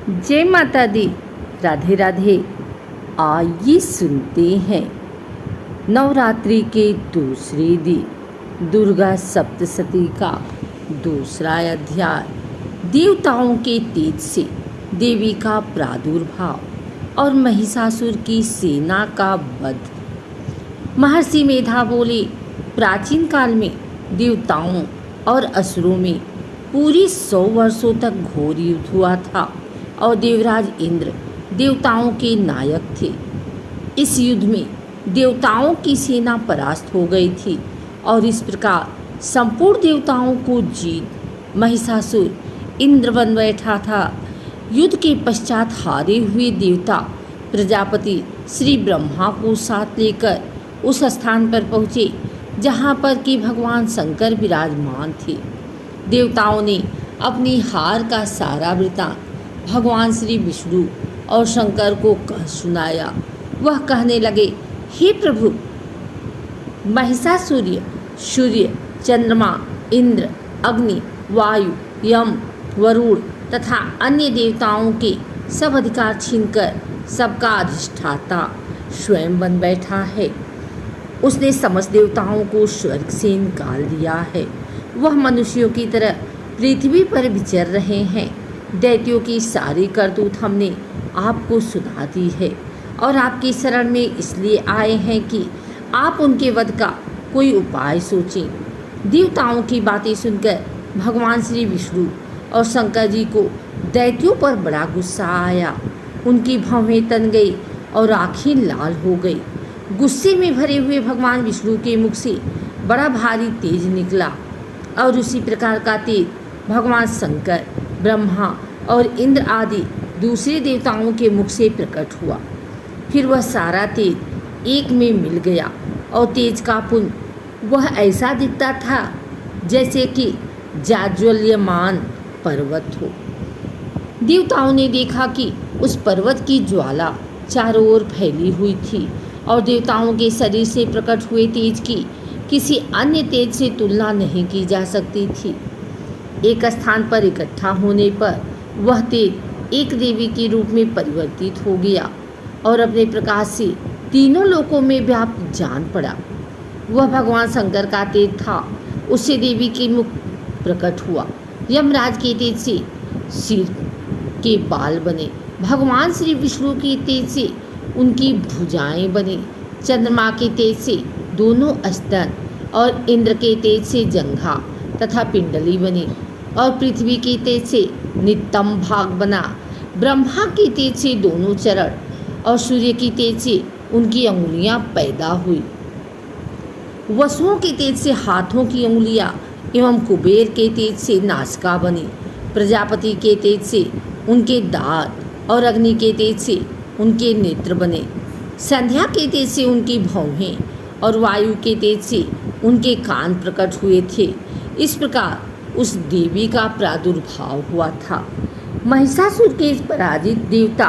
जय माता दी। राधे राधे। आइए सुनते हैं नवरात्रि के दूसरे दिन दुर्गा सप्तशती का दूसरा अध्याय। देवताओं के तेज से देवी का प्रादुर्भाव और महिषासुर की सेना का वध। महर्षि मेधा बोले, प्राचीन काल में देवताओं और असुरों में पूरी 100 वर्षों तक घोर युद्ध हुआ था और देवराज इंद्र देवताओं के नायक थे। इस युद्ध में देवताओं की सेना परास्त हो गई थी और इस प्रकार संपूर्ण देवताओं को जीत महिषासुर इंद्र बन बैठा था। युद्ध के पश्चात हारे हुए देवता प्रजापति श्री ब्रह्मा को साथ लेकर उस स्थान पर पहुँचे जहाँ पर कि भगवान शंकर विराजमान थे। देवताओं ने अपनी हार का सारा वृत्तांत भगवान श्री विष्णु और शंकर को कह सुनाया। वह कहने लगे, हे प्रभु, महिषासुर सूर्य, चंद्रमा, इंद्र, अग्नि, वायु, यम, वरुण तथा अन्य देवताओं के सब अधिकार छीनकर सबका अधिष्ठाता स्वयं बन बैठा है। उसने समस्त देवताओं को स्वर्ग से निकाल दिया है। वह मनुष्यों की तरह पृथ्वी पर विचर रहे हैं। दैत्यों की सारी करतूत हमने आपको सुना दी है और आपकी शरण में इसलिए आए हैं कि आप उनके वध का कोई उपाय सोचें। देवताओं की बातें सुनकर भगवान श्री विष्णु और शंकर जी को दैत्यों पर बड़ा गुस्सा आया। उनकी भौहें तन गई और आँखें लाल हो गई। गुस्से में भरे हुए भगवान विष्णु के मुख से बड़ा भारी तेज निकला और उसी प्रकार का तेज भगवान शंकर, ब्रह्मा और इंद्र आदि दूसरे देवताओं के मुख से प्रकट हुआ। फिर वह सारा तेज एक में मिल गया और तेज का पुंज वह ऐसा दिखता था जैसे कि जाज्वल्यमान पर्वत हो। देवताओं ने देखा कि उस पर्वत की ज्वाला चारों ओर फैली हुई थी और देवताओं के शरीर से प्रकट हुए तेज की किसी अन्य तेज से तुलना नहीं की जा सकती थी। एक स्थान पर इकट्ठा होने पर वह तेज एक देवी के रूप में परिवर्तित हो गया और अपने प्रकाश से तीनों लोकों में व्याप्त जान पड़ा। वह भगवान शंकर का तेज था। उससे देवी के मुख प्रकट हुआ। यमराज के तेज से सिर के बाल बने। भगवान श्री विष्णु के तेज से उनकी भुजाएं बनी। चंद्रमा के तेज से दोनों स्तन और इंद्र के तेज से जंघा तथा पिंडली बनी और पृथ्वी के तेज से नितंब भाग बना। ब्रह्मा के तेज से दोनों चरण और सूर्य की तेज से उनकी अंगुलियां पैदा हुई। वसुओं के तेज से हाथों की अंगुलियां एवं कुबेर के तेज से नासिका बनी। प्रजापति के तेज से उनके दांत और अग्नि के तेज से उनके नेत्र बने। संध्या के तेज से उनकी भौहें और वायु के तेज से उनके कान प्रकट हुए थे। इस प्रकार उस देवी का प्रादुर्भाव हुआ था। महिषासुर के पराजित देवता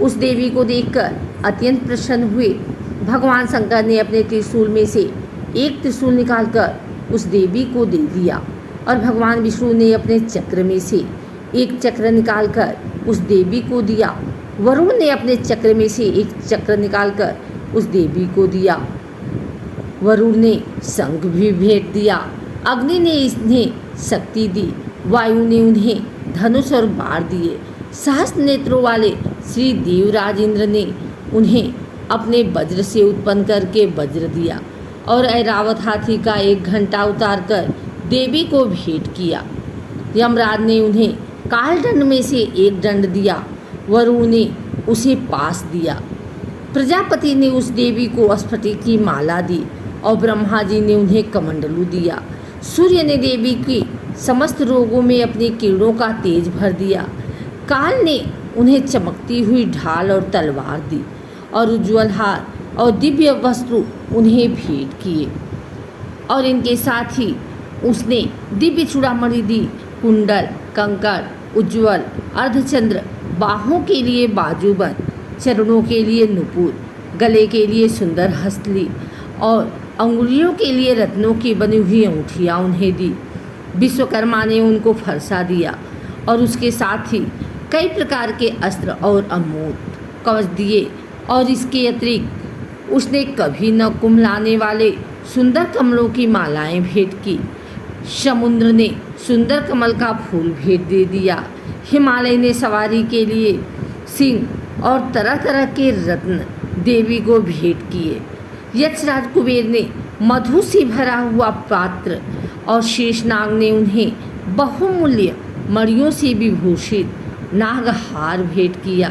उस देवी को देखकर अत्यंत प्रसन्न हुए। भगवान शंकर ने अपने त्रिशूल में से एक त्रिशूल निकालकर उस देवी को दे दिया और भगवान विष्णु ने अपने चक्र में से एक चक्र निकालकर उस देवी को दिया। वरुण ने अपने चक्र में से एक चक्र निकालकर उस देवी को दिया। वरुण ने शंख भी भेंट दिया। अग्नि ने इन्हें शक्ति दी। वायु ने उन्हें धनुष और बाण दिए। सहस्त्र नेत्रों वाले श्री देवराज इंद्र ने उन्हें अपने वज्र से उत्पन्न करके वज्र दिया और ऐरावत हाथी का एक घंटा उतारकर देवी को भेंट किया। यमराज ने उन्हें काल दंड में से एक दंड दिया। वरुण ने उसे पास दिया। प्रजापति ने उस देवी को स्फटिक की माला दी और ब्रह्मा जी ने उन्हें कमंडलू दिया। सूर्य ने देवी की समस्त रोगों में अपनी किरणों का तेज भर दिया। काल ने उन्हें चमकती हुई ढाल और तलवार दी और उज्ज्वल हार और दिव्य वस्त्र उन्हें भेंट किए और इनके साथ ही उसने दिव्य चूड़ामणि दी। कुंडल, कंकड़, उज्ज्वल अर्धचंद्र, बाहों के लिए बाजूबंद, चरणों के लिए नुपुर, गले के लिए सुंदर हस्तली और अंगुलियों के लिए रत्नों की बनी हुई अंगूठियाँ उन्हें दी। विश्वकर्मा ने उनको फरसा दिया और उसके साथ ही कई प्रकार के अस्त्र और अमोद कवच दिए और इसके अतिरिक्त उसने कभी न कुम्हलाने वाले सुंदर कमलों की मालाएं भेंट की। समुद्र ने सुंदर कमल का फूल भेंट दे दिया। हिमालय ने सवारी के लिए सिंह और तरह तरह के रत्न देवी को भेंट किए। यक्षराज कुबेर ने मधु से भरा हुआ पात्र और शेषनाग ने उन्हें बहुमूल्य मणियों से विभूषित नागहार भेंट किया।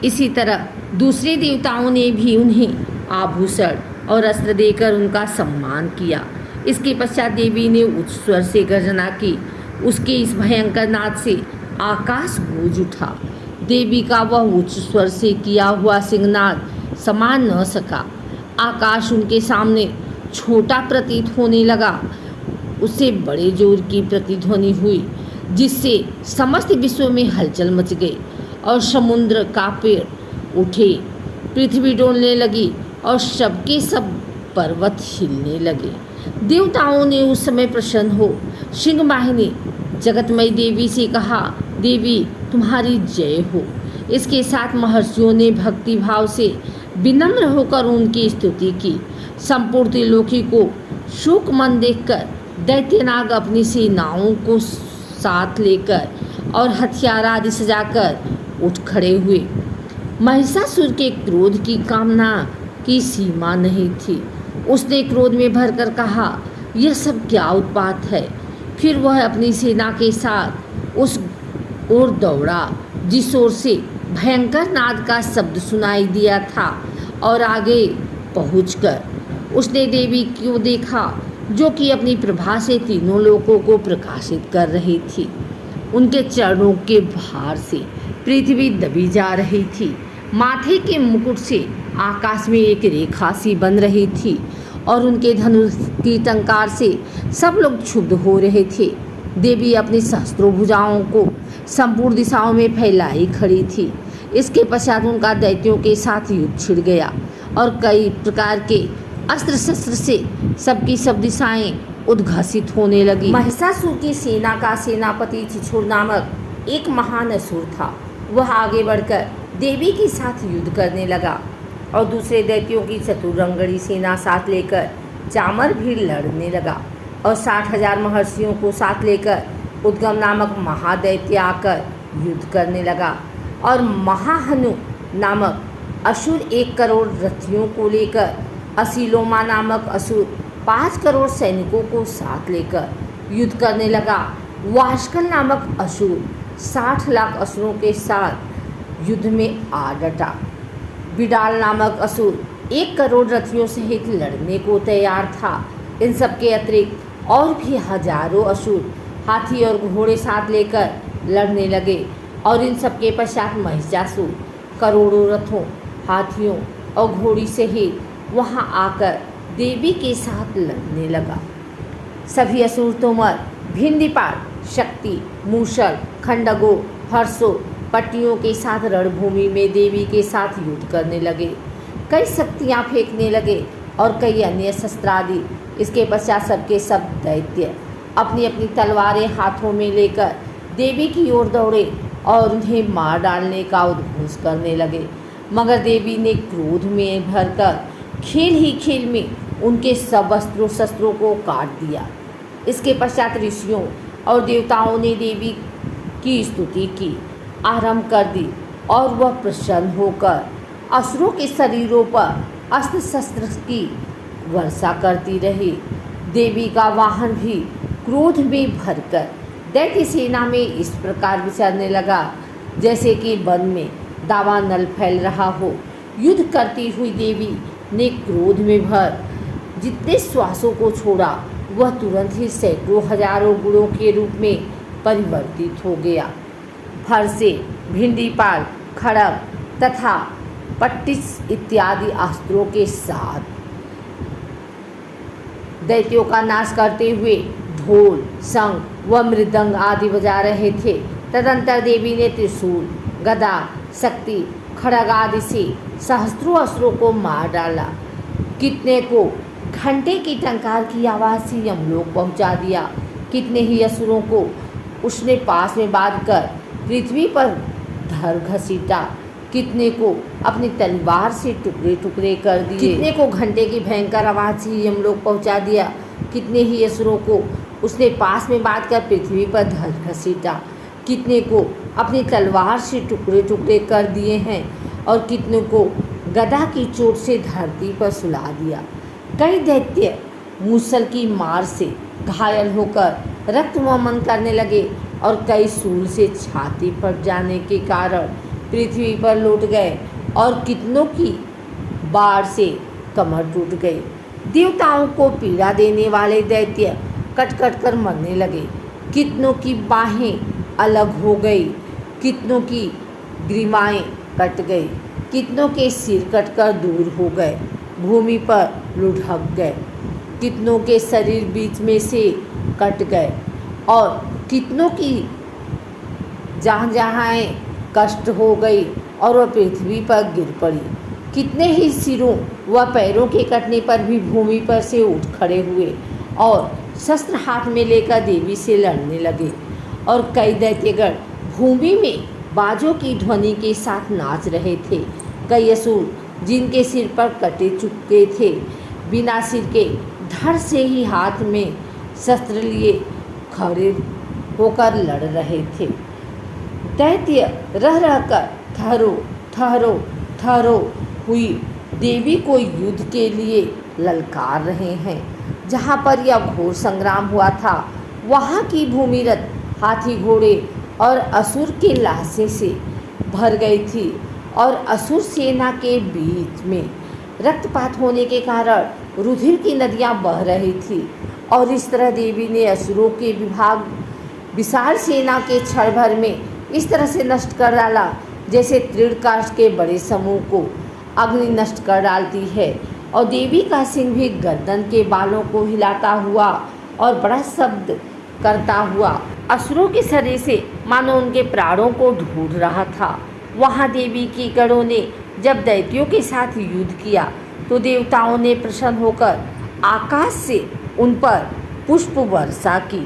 इसी तरह दूसरे देवताओं ने भी उन्हें आभूषण और अस्त्र देकर उनका सम्मान किया। इसके पश्चात देवी ने उच्च स्वर से गर्जना की। उसके इस भयंकर नाद से आकाश गूंज उठा। देवी का वह उच्च स्वर से किया हुआ सिंहनाद समा न सका। आकाश उनके सामने छोटा प्रतीत होने लगा। उससे बड़े जोर की प्रतिध्वनि हुई, जिससे समस्त विश्व में हलचल मच गई और समुद्र कांपे उठे, पृथ्वी डोलने लगी और सबके सब पर्वत हिलने लगे। देवताओं ने उस समय प्रसन्न हो सिंहवाहिनी जगतमयी देवी से कहा, देवी तुम्हारी जय हो। इसके साथ महर्षियों ने भक्ति भाव से विनम्र होकर उनकी स्तुति की। संपूर्ण त्रिलोकी को शोक मन देखकर दैत्यनाग अपनी सेनाओं को साथ लेकर और हथियार आदि सजाकर उठ खड़े हुए। महिषासुर के क्रोध की कामना की सीमा नहीं थी। उसने क्रोध में भरकर कहा, यह सब क्या उत्पात है। फिर वह अपनी सेना के साथ उस ओर दौड़ा जिस ओर से भयंकर नाद का शब्द सुनाई दिया था और आगे पहुंचकर उसने देवी को देखा, जो कि अपनी प्रभा से तीनों लोकों को प्रकाशित कर रही थी। उनके चरणों के भार से पृथ्वी दबी जा रही थी। माथे के मुकुट से आकाश में एक रेखा सी बन रही थी और उनके धनुष की टंकार से सब लोग क्षुब्ध हो रहे थे। देवी अपनी सहस्त्रों भुजाओं को संपूर्ण दिशाओं में फैलाई खड़ी थी। इसके पश्चात उनका दैत्यों के साथ युद्ध छिड़ गया और कई प्रकार के अस्त्र शस्त्र से सबकी सब दिशाएं उद्घासित होने लगी। महिषासुर की सेना का सेनापति छिछोर नामक एक महान असुर था। वह आगे बढ़कर देवी के साथ युद्ध करने लगा और दूसरे दैत्यों की चतुरंगड़ी सेना साथ लेकर चामर भी लड़ने लगा और 60,000 महर्षियों को साथ लेकर उद्गम नामक महादैत्य आकर युद्ध करने लगा और महाहनु नामक असुर 1 करोड़ रथियों को लेकर, असीलोमा नामक असुर 5 करोड़ सैनिकों को साथ लेकर युद्ध करने लगा। वाष्कल नामक असुर 60 लाख असुरों के साथ युद्ध में आ डटा। बिडाल नामक असुर 1 करोड़ रथियों सहित लड़ने को तैयार था। इन सब के अतिरिक्त और भी हजारों असुर हाथी और घोड़े साथ लेकर लड़ने लगे और इन सब के पश्चात महिषासुर करोड़ों रथों, हाथियों और घोड़ी सहित वहां आकर देवी के साथ लड़ने लगा। सभी असुर तोमर, भिंडीपाल, शक्ति, मूषल, खंडगो, हर्षो, पट्टियों के साथ रणभूमि में देवी के साथ युद्ध करने लगे। कई शक्तियाँ फेंकने लगे और कई अन्य शस्त्रादि। इसके पश्चात सबके सब दैत्य अपनी अपनी तलवारें हाथों में लेकर देवी की ओर दौड़े और उन्हें मार डालने का उद्घोष करने लगे। मगर देवी ने क्रोध में भरकर खेल ही खेल में उनके सब अस्त्रों शस्त्रों को काट दिया। इसके पश्चात ऋषियों और देवताओं ने देवी की स्तुति की आरंभ कर दी और वह प्रसन्न होकर असुरों के शरीरों पर अस्त्र शस्त्र की वर्षा करती रही। देवी का वाहन भी क्रोध में भरकर दैत्य सेना में इस प्रकार विचरने लगा जैसे कि वन में दावानल फैल रहा हो। युद्ध करती हुई देवी ने क्रोध में भर जितने श्वासों को छोड़ा वह तुरंत ही सैकड़ों हजारों गुणों के रूप में परिवर्तित हो गया। फर से भिंडीपाल, खड़ग तथा पट्टिस इत्यादि अस्त्रों के साथ दैत्यों का नाश करते हुए ढोल, शंख व मृदंग आदि बजा रहे थे। तदंतर देवी ने त्रिशूल, गदा, शक्ति, खड़ग आदि से सहस्त्रों असुरों को मार डाला। कितने को घंटे की टंकार की आवाज़ से यमलोक पहुंचा दिया। कितने ही असुरों को उसने पास में बांधकर पृथ्वी पर धर घसीटा, कितने को अपनी तलवार से टुकड़े टुकड़े कर दिए, कितने को घंटे की भयंकर आवाज़ से यमलोक पहुंचा दिया, कितने ही असुरों को उसने पास में बांध कर पृथ्वी पर धर घसीटा, कितने को अपनी तलवार से टुकड़े टुकड़े कर दिए हैं और कितने को गदा की चोट से धरती पर सुला दिया। कई दैत्य मूसल की मार से घायल होकर रक्त वमन करने लगे और कई सूल से छाती फट जाने के कारण पृथ्वी पर लौट गए और कितनों की बाढ़ से कमर टूट गई। देवताओं को पीड़ा देने वाले दैत्य कट कट कर मरने लगे, कितनों की बाहें अलग हो गई, कितनों की ग्रीवाएं कट गई, कितनों के सिर कटकर दूर हो गए, भूमि पर लुढ़क गए, कितनों के शरीर बीच में से कट गए और कितनों की जहाँ कष्ट हो गई और वह पृथ्वी पर गिर पड़ी। कितने ही सिरों व पैरों के कटने पर भी भूमि पर से उठ खड़े हुए और शस्त्र हाथ में लेकर देवी से लड़ने लगे और कई दैत्यगण भूमि में बाजों की ध्वनि के साथ नाच रहे थे। कई असुर जिनके सिर पर कटे चुके थे बिना सिर के धड़ से ही हाथ में शस्त्र लिए खड़े होकर लड़ रहे थे। दैत्य रह रहकर ठहरो ठहरो ठहरो हुई देवी को युद्ध के लिए ललकार रहे हैं। जहाँ पर यह घोर संग्राम हुआ था वहाँ की भूमिरत हाथी घोड़े और असुर के लाशें से भर गई थी और असुर सेना के बीच में रक्तपात होने के कारण रुधिर की नदियाँ बह रही थी और इस तरह देवी ने असुरों के विशाल सेना के क्षण भर में इस तरह से नष्ट कर डाला जैसे तृणकाष्ठ के बड़े समूह को अग्नि नष्ट कर डालती है। और देवी का सिंह भी गर्दन के बालों को हिलाता हुआ और बड़ा शब्द करता हुआ असुरों के शरीर से मानो उनके प्राणों को ढूंढ रहा था। वहाँ देवी की गणों ने जब दैत्यों के साथ युद्ध किया तो देवताओं ने प्रसन्न होकर आकाश से उन पर पुष्प वर्षा की।